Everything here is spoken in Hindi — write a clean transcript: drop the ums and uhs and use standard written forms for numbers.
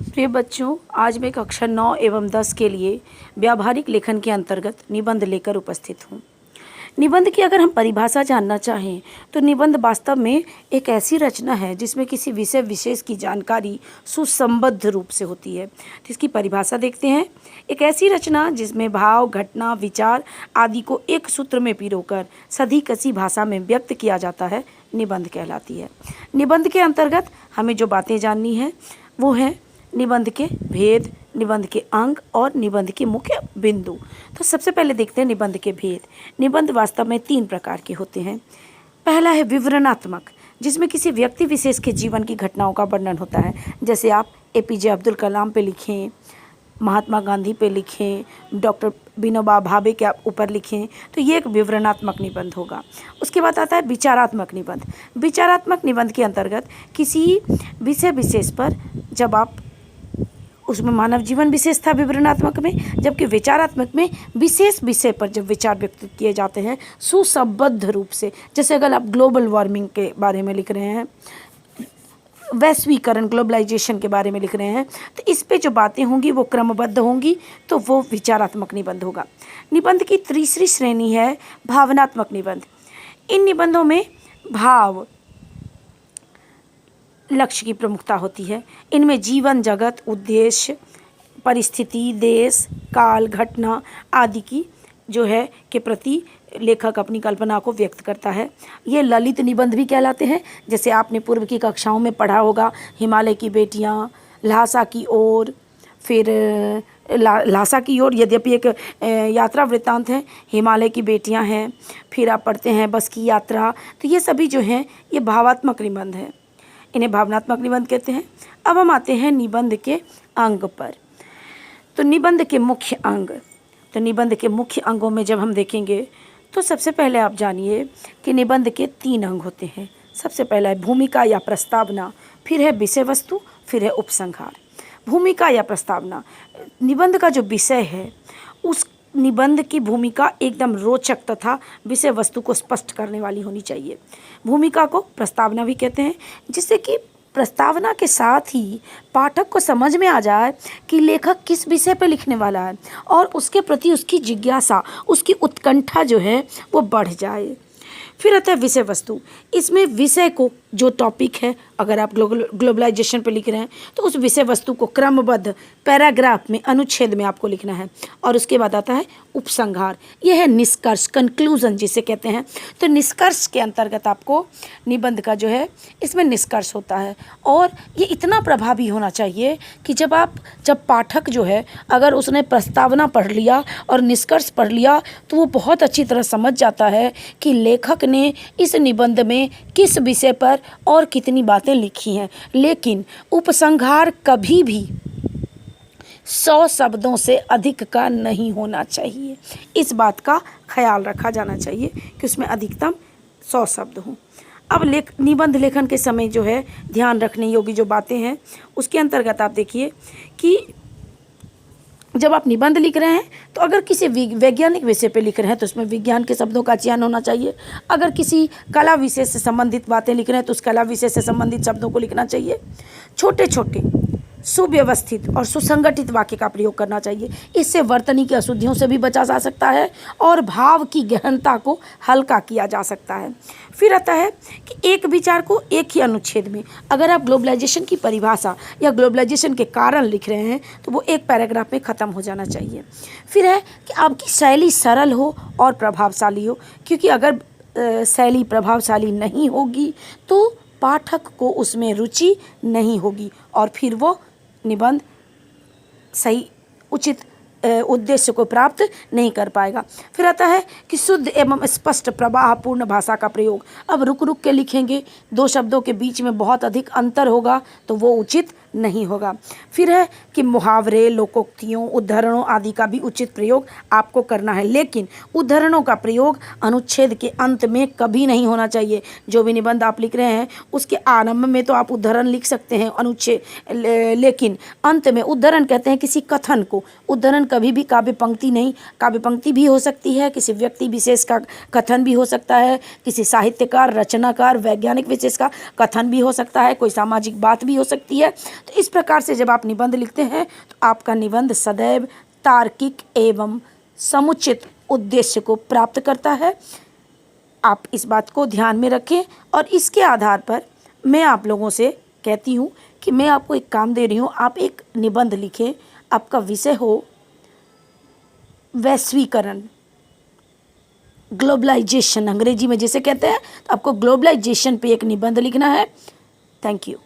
प्रिय बच्चों, आज मैं कक्षा 9 एवं 10 के लिए व्यावहारिक लेखन के अंतर्गत निबंध लेकर उपस्थित हूँ। निबंध की अगर हम परिभाषा जानना चाहें तो निबंध वास्तव में एक ऐसी रचना है जिसमें किसी विषय विशेष की जानकारी सुसंबद्ध रूप से होती है। तो इसकी परिभाषा देखते हैं। एक ऐसी रचना जिसमें भाव, घटना, विचार आदि को एक सूत्र में पिरोकर सधी कसी भाषा में व्यक्त किया जाता है, निबंध कहलाती है। निबंध के अंतर्गत हमें जो बातें जाननी है वो है निबंध के भेद, निबंध के अंग और निबंध के मुख्य बिंदु। तो सबसे पहले देखते हैं निबंध के भेद। निबंध वास्तव में 3 प्रकार के होते हैं। पहला है विवरणात्मक, जिसमें किसी व्यक्ति विशेष के जीवन की घटनाओं का वर्णन होता है। जैसे आप एपीजे अब्दुल कलाम पे लिखें, महात्मा गांधी पे लिखें, डॉक्टर विनोबा भावे के ऊपर लिखें, तो ये एक विवरणात्मक निबंध होगा। उसके बाद आता है विचारात्मक निबंध। विचारात्मक निबंध के अंतर्गत किसी विषय विशेष पर जब आप उसमें मानव जीवन विशेष था विवरणात्मक में, जबकि विचारात्मक में विशेष विषय पर जब विचार व्यक्त किए जाते हैं सुसंबद्ध रूप से। जैसे अगर आप ग्लोबल वार्मिंग के बारे में लिख रहे हैं, वैश्वीकरण ग्लोबलाइजेशन के बारे में लिख रहे हैं, तो इस पे जो बातें होंगी वो क्रमबद्ध होंगी, तो वो विचारात्मक निबंध होगा। निबंध की तीसरी श्रेणी है भावनात्मक निबंध। इन निबंधों में भाव लक्ष्य की प्रमुखता होती है। इनमें जीवन, जगत, उद्देश्य, परिस्थिति, देश, काल, घटना आदि की जो है के प्रति लेखक अपनी कल्पना को व्यक्त करता है। ये ललित निबंध भी कहलाते हैं। जैसे आपने पूर्व की कक्षाओं में पढ़ा होगा, हिमालय की बेटियाँ, ल्हासा की ओर, फिर ल्हासा की ओर यद्यपि एक यात्रा वृत्तांत है, हिमालय की बेटियाँ हैं, फिर आप पढ़ते हैं बस की यात्रा। तो ये सभी जो हैं ये भावात्मक निबंध हैं, इन्हें भावनात्मक निबंध कहते हैं। अब हम आते हैं निबंध के अंग पर। तो निबंध के मुख्य अंग, तो निबंध के मुख्य अंगों में जब हम देखेंगे तो सबसे पहले आप जानिए कि निबंध के 3 अंग होते हैं। सबसे पहला है भूमिका या प्रस्तावना, फिर है विषय वस्तु, फिर है उपसंहार। भूमिका या प्रस्तावना, निबंध का जो विषय है उस निबंध की भूमिका एकदम रोचक तथा विषय वस्तु को स्पष्ट करने वाली होनी चाहिए। भूमिका को प्रस्तावना भी कहते हैं, जिससे कि प्रस्तावना के साथ ही पाठक को समझ में आ जाए कि लेखक किस विषय पर लिखने वाला है और उसके प्रति उसकी जिज्ञासा, उसकी उत्कंठा जो है वो बढ़ जाए। फिर आता है विषय वस्तु। इसमें विषय को जो टॉपिक है, अगर आप ग्लोबलाइजेशन पे लिख रहे हैं तो उस विषय वस्तु को क्रमबद्ध पैराग्राफ में, अनुच्छेद में आपको लिखना है। और उसके बाद आता है उपसंहार। यह है निष्कर्ष, कंक्लूजन जिसे कहते हैं। तो निष्कर्ष के अंतर्गत आपको निबंध का जो है इसमें निष्कर्ष होता है, और ये इतना प्रभावी होना चाहिए कि जब पाठक जो है अगर उसने प्रस्तावना पढ़ लिया और निष्कर्ष पढ़ लिया तो वो बहुत अच्छी तरह समझ जाता है कि लेखक ने इस निबंध में किस विषय पर और कितनी बातें लिखी हैं। लेकिन उपसंहार कभी भी 100 शब्दों से अधिक का नहीं होना चाहिए। इस बात का ख्याल रखा जाना चाहिए कि उसमें अधिकतम 100 शब्द हों। अब निबंध लेखन के समय जो है ध्यान रखने योग्य जो बातें हैं उसके अंतर्गत आप देखिए कि जब आप निबंध लिख रहे हैं तो अगर किसी वैज्ञानिक विषय पे लिख रहे हैं तो उसमें विज्ञान के शब्दों का चयन होना चाहिए। अगर किसी कला विषय से संबंधित बातें लिख रहे हैं तो उस कला विषय से संबंधित शब्दों को लिखना चाहिए। छोटे छोटे सुव्यवस्थित और सुसंगठित वाक्य का प्रयोग करना चाहिए। इससे वर्तनी की अशुद्धियों से भी बचा जा सकता है और भाव की गहनता को हल्का किया जा सकता है। फिर आता है कि एक विचार को एक ही अनुच्छेद में, अगर आप ग्लोबलाइजेशन की परिभाषा या ग्लोबलाइजेशन के कारण लिख रहे हैं तो वो एक पैराग्राफ में ख़त्म हो जाना चाहिए। फिर है कि आपकी शैली सरल हो और प्रभावशाली हो, क्योंकि अगर शैली प्रभावशाली नहीं होगी तो पाठक को उसमें रुचि नहीं होगी और फिर वो निबंध सही उचित उद्देश्य को प्राप्त नहीं कर पाएगा। फिर आता है कि शुद्ध एवं स्पष्ट प्रवाहपूर्ण भाषा का प्रयोग। अब रुक रुक के लिखेंगे, 2 शब्दों के बीच में बहुत अधिक अंतर होगा तो वो उचित नहीं होगा। फिर है कि मुहावरे, लोकोक्तियों, उद्धरणों आदि का भी उचित प्रयोग आपको करना है, लेकिन उद्धरणों का प्रयोग अनुच्छेद के अंत में कभी नहीं होना चाहिए। जो भी निबंध आप लिख रहे हैं उसके आरंभ में तो आप उद्धरण लिख सकते हैं अनुच्छेद, लेकिन अंत में उद्धरण कहते हैं किसी कथन को। उद्धरण कभी भी काव्य पंक्ति नहीं, काव्य पंक्ति भी हो सकती है, किसी व्यक्ति विशेष का कथन भी हो सकता है, किसी साहित्यकार, रचनाकार, वैज्ञानिक विशेष का कथन भी हो सकता है, कोई सामाजिक बात भी हो सकती है। तो इस प्रकार से जब आप निबंध लिखते हैं तो आपका निबंध सदैव तार्किक एवं समुचित उद्देश्य को प्राप्त करता है। आप इस बात को ध्यान में रखें और इसके आधार पर मैं आप लोगों से कहती हूँ कि मैं आपको एक काम दे रही हूँ, आप एक निबंध लिखें। आपका विषय हो वैश्वीकरण, ग्लोबलाइजेशन अंग्रेजी में जैसे कहते हैं, तो आपको ग्लोबलाइजेशन पे एक निबंध लिखना है। Thank you.